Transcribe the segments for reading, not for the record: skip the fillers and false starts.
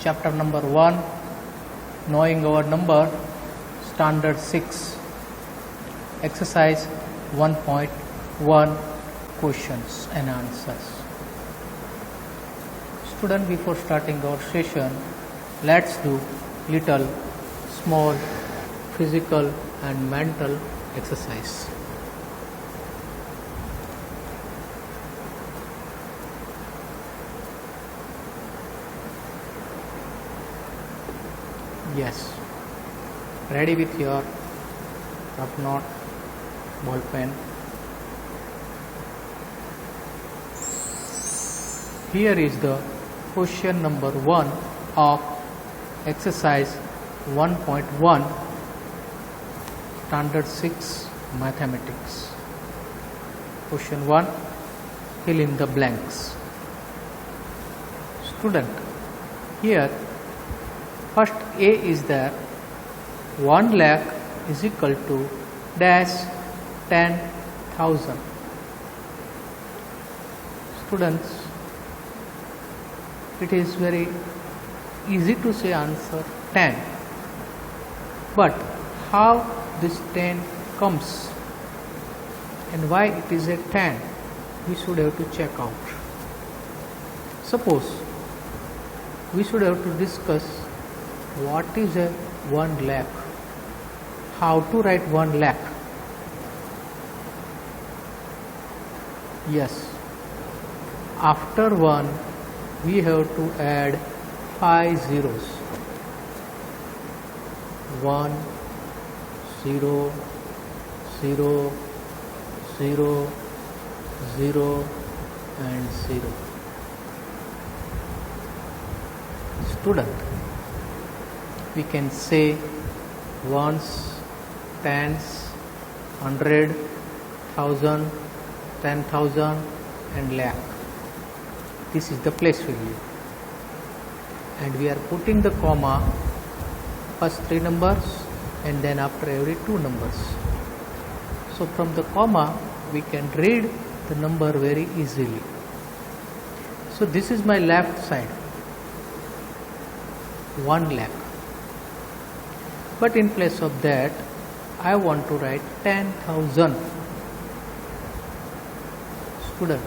chapter number 1, knowing our number, standard 6, exercise 1.1, questions and answers. Student, before starting our session, let's do little small physical and mental exercise. Yes, ready with your rough note, ball pen. Here is the question number 1 of exercise 1.1, standard 6, mathematics. Question 1, fill in the blanks. Student, here first A is there, 1 lakh is equal to dash 10,000. Students, it is very easy to say answer 10, but how this 10 comes and why it is a 10, we should have to check out. Suppose we should have to discuss what is a 1 lakh, how to write 1 lakh. Yes, after 1 we have to add 5 zeros, 1, 0, 0, 0, 0 and 0. Student, we can say ones, tens, 100, 1000, 10,000 and lakh. This is the place value, and we are putting the comma first 3 numbers and then after every 2 numbers. So from the comma we can read the number very easily. So this is my left side, 1 lakh. But in place of that, I want to write 10,000. Student,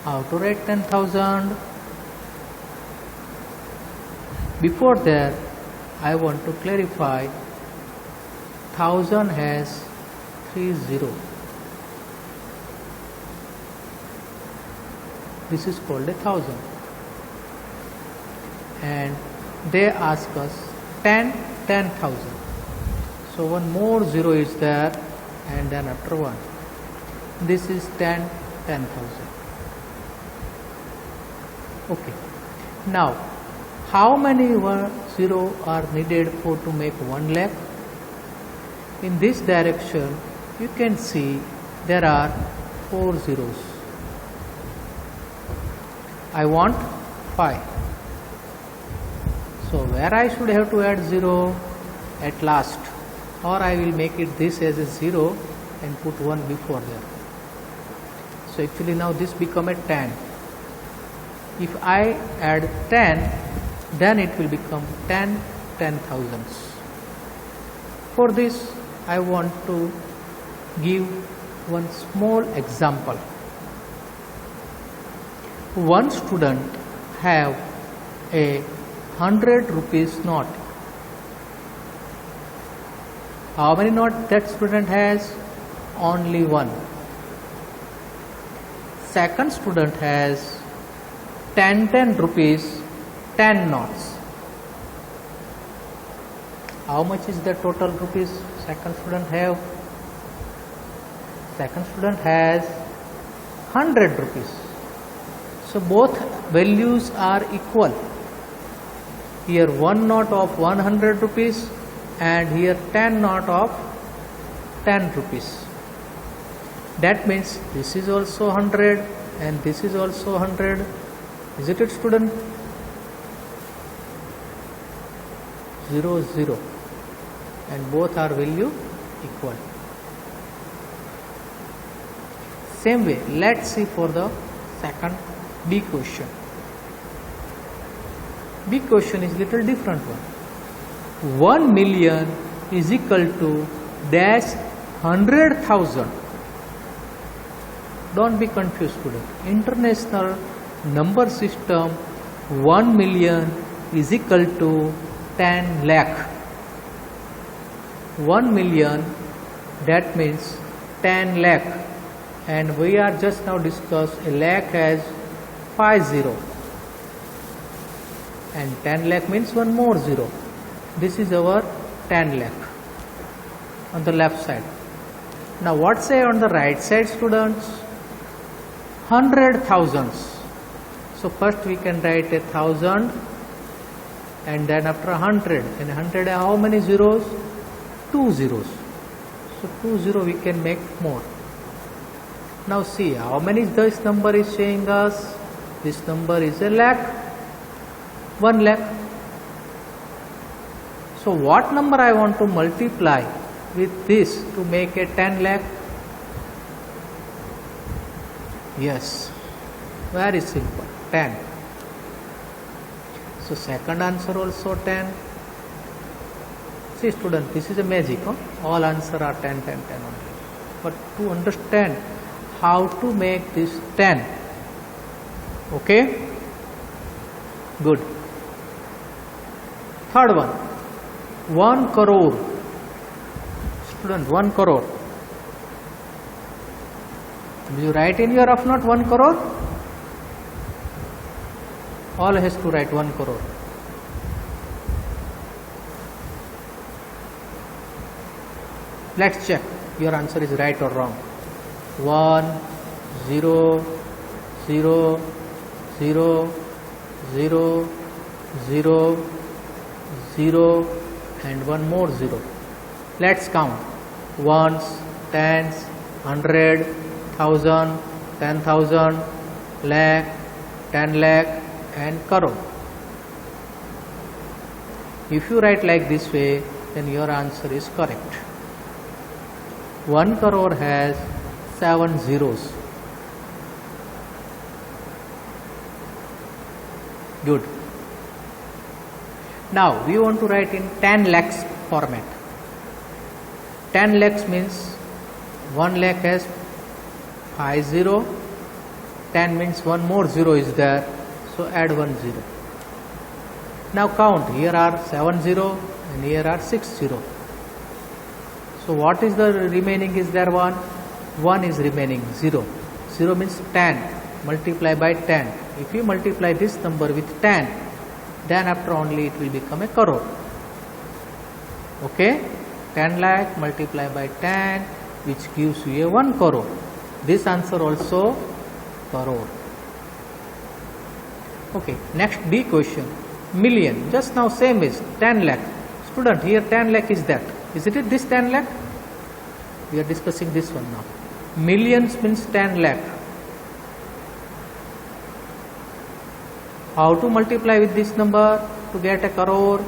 how to write 10,000? Before that, I want to clarify 1000 has 3 zeros. This is called a 1000. And they ask us 10,000. So one more 0 is there and then after 1. This is 10,000. Okay. Now, how many 0 are needed for to make 1 lakh? In this direction, you can see there are 4 zeros. I want 5. So where I should have to add 0 at last, or I will make it this as a 0 and put 1 before there. So actually now this become a 10. If I add 10, then it will become 10 10,000s. For this I want to give one small example. One student have a 100 rupees note. How many notes that student has? Only 1. Second student has 10 rupees, 10 notes. How much is the total rupees second student have? Second student has 100 rupees. So both values are equal. Here 1 note of 100 rupees and here 10 note of 10 rupees. That means this is also 100 and this is also 100. Is it student? 0, 0. And both are value equal. Same way, let's see for the second B question. Big question is little different one. 1 million is equal to dash 100,000. Don't be confused, student. International number system, 1 million is equal to 10 lakh. 1 million, that means 10 lakh, and we are just now discussed a lakh as 50, and 10 lakh means one more zero. This is our 10 lakh on the left side. Now what say on the right side, students? 100,000. So first we can write 1,000, and then after 100, and 100 how many zeros? 2 zeros. So 2 zero we can make more. Now see how many this number is showing us. This number is a lakh, 1 lakh. So what number I want to multiply with this to make a 10 lakh? Yes, very simple, 10. So second answer also 10. See student, this is a magic, huh? All answer are 10, 10, 10 only. But to understand how to make this 10, okay? Good. Third one, 1 crore. Student, 1 crore. Will you write in your rough note 1 crore? All has to write 1 crore. Let's check your answer is right or wrong. 1, 0, 0, 0, 0, 0, 0, and one more 0. Let's count. Ones, tens, 100, 1,000, 10,000, lakh, 10 lakh, and crore. If you write like this way, then your answer is correct. 1 crore has 7 zeros. Good. Now we want to write in 10 lakhs format. 10 lakhs means 1 lakh has 50, 10 means one more 0 is there, so add 1 0. Now count, here are 7 0 and here are 6 0. So what is the remaining? Is there 1? 1 is remaining, 0. 0 means 10, multiply by 10. If you multiply this number with 10, then after only it will become a crore. Okay? 10 lakh multiply by 10, which gives you a 1 crore. This answer also crore. Okay, next B question. Million. Just now same is 10 lakh. Student, here 10 lakh is that. Isn't it this 10 lakh? We are discussing this one now. Millions means 10 lakh. How to multiply with this number to get a crore?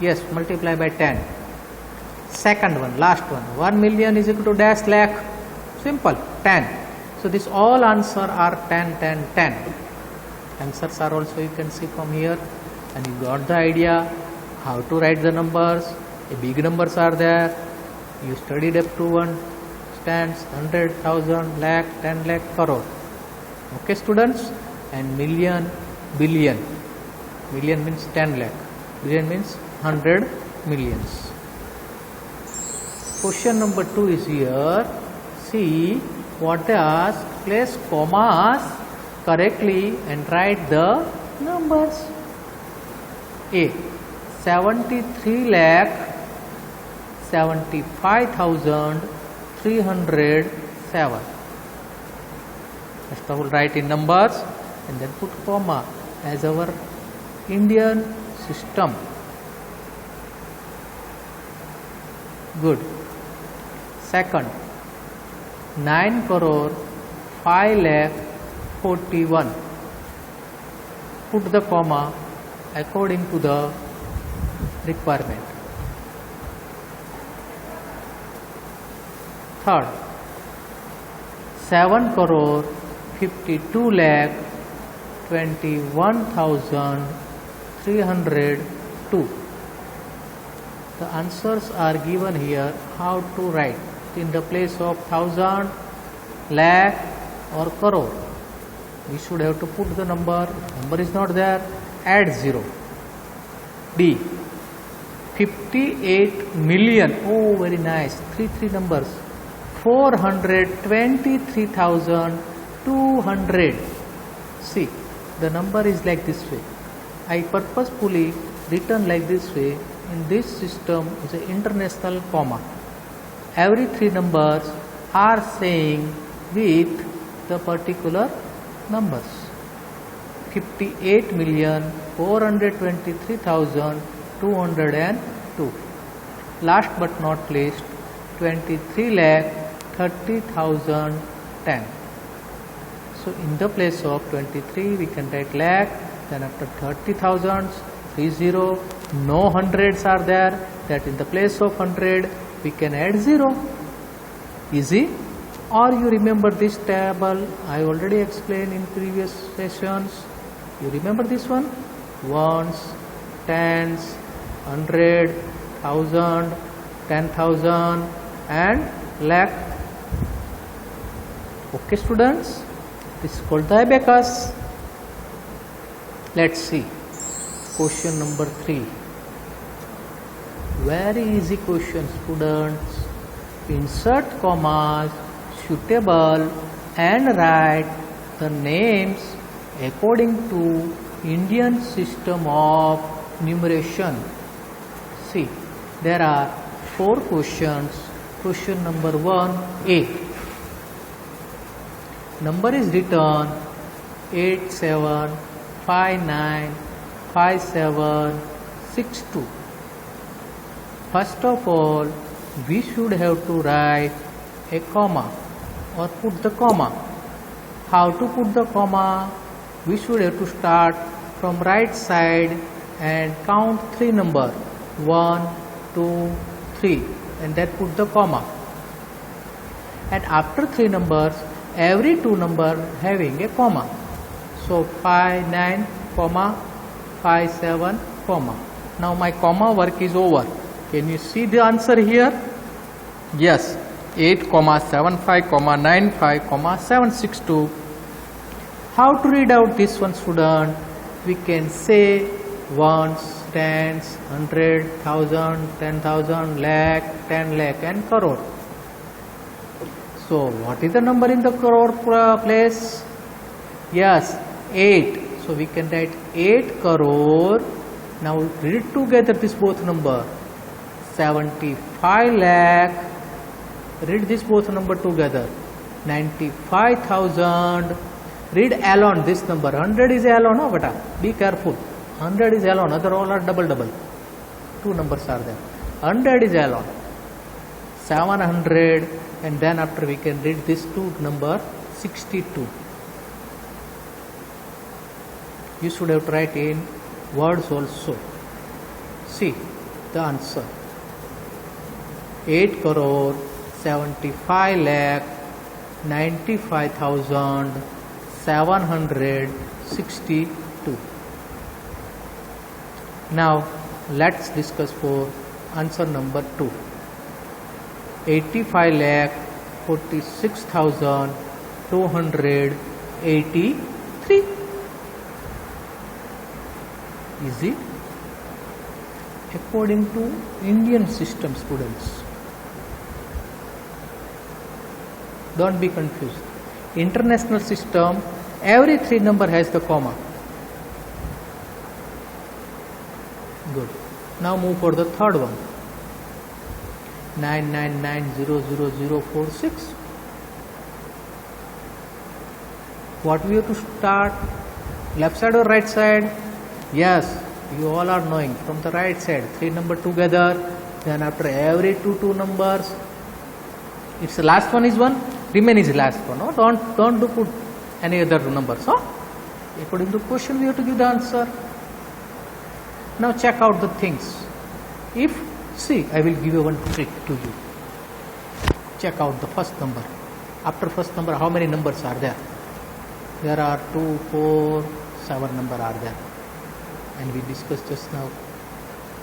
Yes, multiply by 10. Second one, last one. 1 million is equal to dash lakh. Simple, 10. So this all answer are 10, 10, 10. Answers are also you can see from here, and you got the idea how to write the numbers. The big numbers are there. You studied up to 1 stands, 100, 1,000, lakh, 10 lakh, crore. Okay students? And million, billion. Million means 10 lakh. Billion means 100 millions. Question number 2 is here. See what they ask. Place commas correctly and write the numbers. A. 73 lakh 75,307. First of all, write in numbers and then put comma as our Indian system. Good. Second, 9 crore 5 lakh 41. Put the comma according to the requirement. Third, 7 crore 52 lakh 21,000 302. The answers are given here. How to write in the place of thousand, lakh or crore? We should have to put the number. Number is not there. Add 0. D. 58 million. Oh, very nice. Three numbers. 423,200. See, the number is like this way. I purposefully written like this way. In this system is an international comma. Every 3 numbers are saying with the particular numbers. 58,423,202. Last but not least, 23,30,010. So in the place of 23 we can write lakh, then after 30,000, 30, no hundreds are there, that in the place of 100 we can add 0. Easy? Or you remember this table, I already explained in previous sessions. You remember this one? Ones, tens, 100, 1000, 10,000 and lakh. Okay students, this is called the abacus. Let's see question number 3. Very easy question students. Insert commas suitable and write the names according to Indian system of numeration. See, there are 4 questions. Question number 1A. Number is written 87595762. First of all, we should have to write a comma or put the comma. How to put the comma? We should have to start from right side and count 3 numbers. 1, 2, 3 and then put the comma. And after 3 numbers, every 2 number having a comma. So 59, 57, comma. Now my comma work is over. Can you see the answer here? Yes, 8, 75, 95, 762. How to read out this one student? We can say ones, tens, 100, 1000, 10,000, lakh, 10 lakh and crore. So what is the number in the crore place? Yes, 8. So we can write 8 crore. Now read together this both number. 75 lakh. Read this both number together. 95,000. Read alone this number. 100 is alone, no beta. Be careful. 100 is alone. Other all are double. 2 numbers are there. 100 is alone. 700 and then after we can read this 2 number 62. You should have to write in words also. See the answer. 8 crore 75 lakh 95,762. Now let's discuss for answer number 2. 85 lakh 46,283. Easy. According to Indian system students. Don't be confused. International system, every 3 number has the comma. Good. Now move for the third one. 999000046. What we have to start? Left side or right side? Yes, you all are knowing from the right side. 3 number together. Then after every 2 numbers, it's the last one is 1. Remain is the last one. No? Don't do put any other numbers. Huh? According to the question, we have to give the answer. Now check out the things. If see, I will give you one trick to you. Check out the first number. After first number, how many numbers are there? There are 2, 4, 7 number are there. And we discussed just now,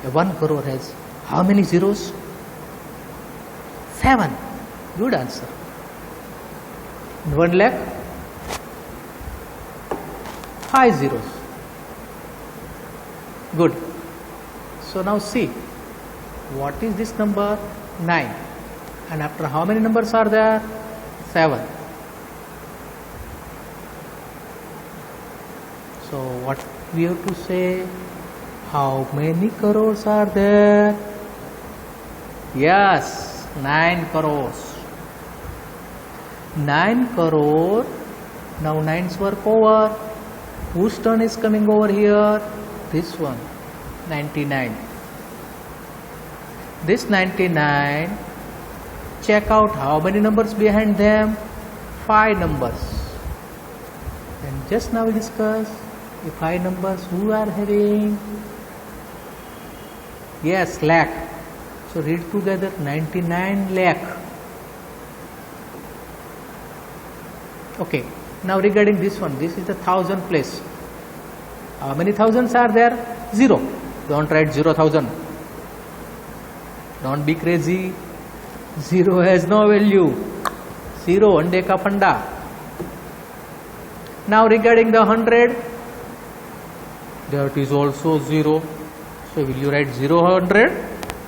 a 1 crore has how many zeros? 7. Good answer. And 1 lakh? 5 zeros. Good. So now see, what is this number? 9. And after how many numbers are there? 7. So what we have to say? How many crores are there? Yes, 9 crores. 9 crore. Now 9's work over. Whose turn is coming over here? This one, 99. This 99, check out how many numbers behind them? 5 numbers. And just now we discussed the 5 numbers who are having? Yes, lakh. So read together, 99 lakh. Okay, now regarding this one, this is the 1000 place. How many thousands are there? 0. Don't write 0,000. Don't be crazy. 0 has no value. 0, ande ka fanda. Now regarding the 100, that is also 0. So will you write 0 100?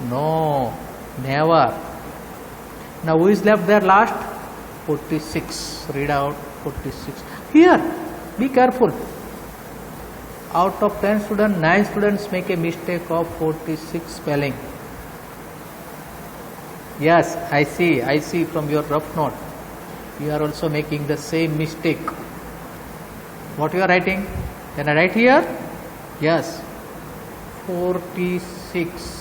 No, never. Now who is left there last? 46. Read out 46. Here, be careful. Out of 10 students, 9 students make a mistake of 46 spelling. Yes, I see from your rough note. You are also making the same mistake. What you are writing? Can I write here? Yes, 46.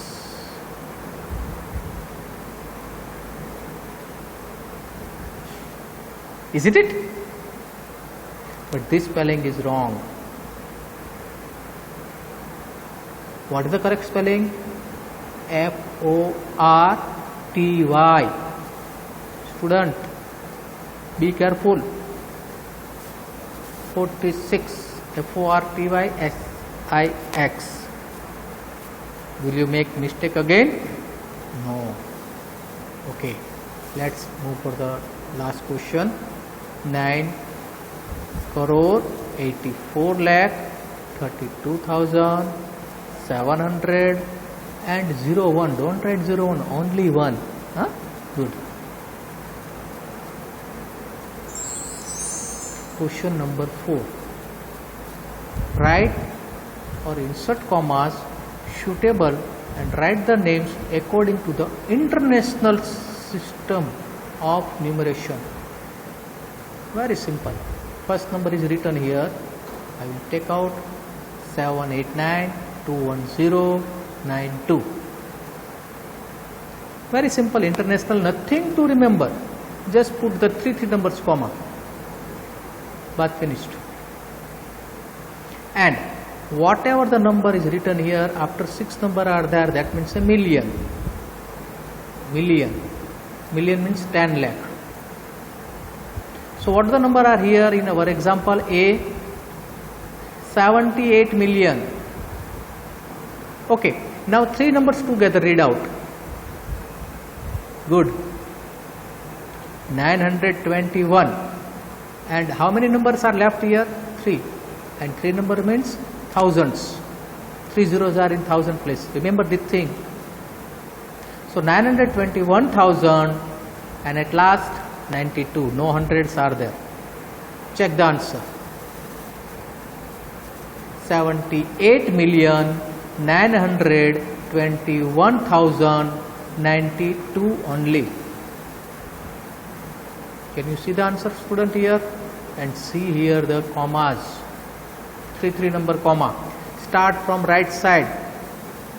Isn't it? But this spelling is wrong. What is the correct spelling? F-O-R-T-Y. Student, be careful. 46. F-O-R-T-Y-S-I-X. Will you make mistake again? No. Okay. Let's move for the last question. 9 crore 84 lakh 32,700 and 01. Don't write 01, only 1. Huh? Good. Question number 4. Write or insert commas suitable and write the names according to the international system of numeration. Very simple. First number is written here. I will take out 789210992. Very simple, international, nothing to remember. Just put the three numbers comma. But finished. And whatever the number is written here, after 6 number are there, that means a million. Million means 10 lakh. So what the number are here in our example A? 78 million. Okay, now 3 numbers together, read out. Good. 921. And how many numbers are left here? 3. And 3 number means thousands. 3 zeros are in thousand place. Remember this thing. So 921,000 and at last 92. No hundreds are there. Check the answer. 78,921,092 only. Can you see the answer, student, here? And see here the commas. 3 number comma. Start from right side.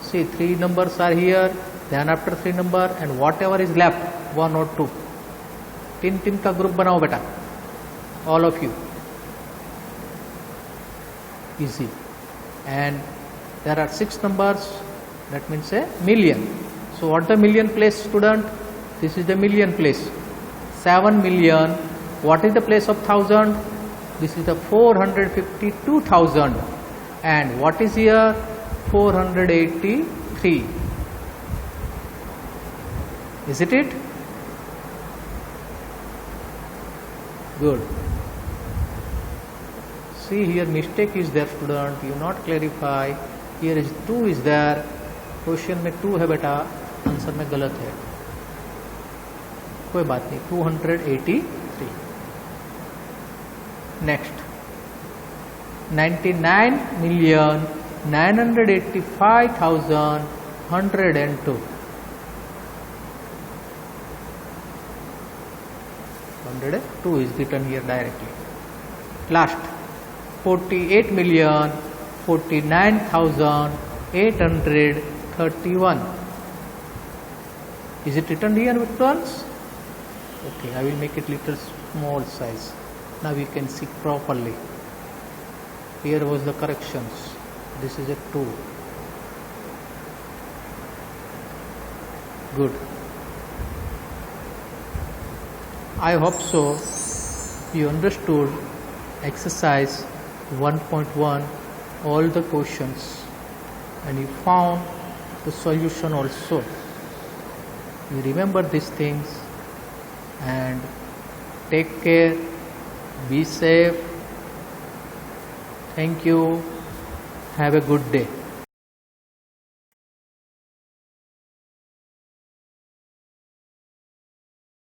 See, 3 numbers are here. Then after 3 number and whatever is left, 1 or 2. 3 का group बनाओ बेटा. All of you. Easy. And there are 6 numbers. That means a million. So what the million place, student? This is the million place. 7 million. What is the place of thousand? This is the 452,000. And what is here? 483. Isn't it? Good. See here mistake is there student, you not clarify. Here is 2 is there. Question में 2 है बेटा, answer में गलत है, कोई बात नहीं. 283. Next 99,985,102. 102 is written here directly. Last 48,49,831. Is it written here with ones? Okay, I will make it little small size. Now you can see properly. Here was the corrections. This is a 2. Good. I hope so you understood exercise 1.1 all the questions and you found the solution also. You remember these things and take care, be safe. Thank you. Have a good day.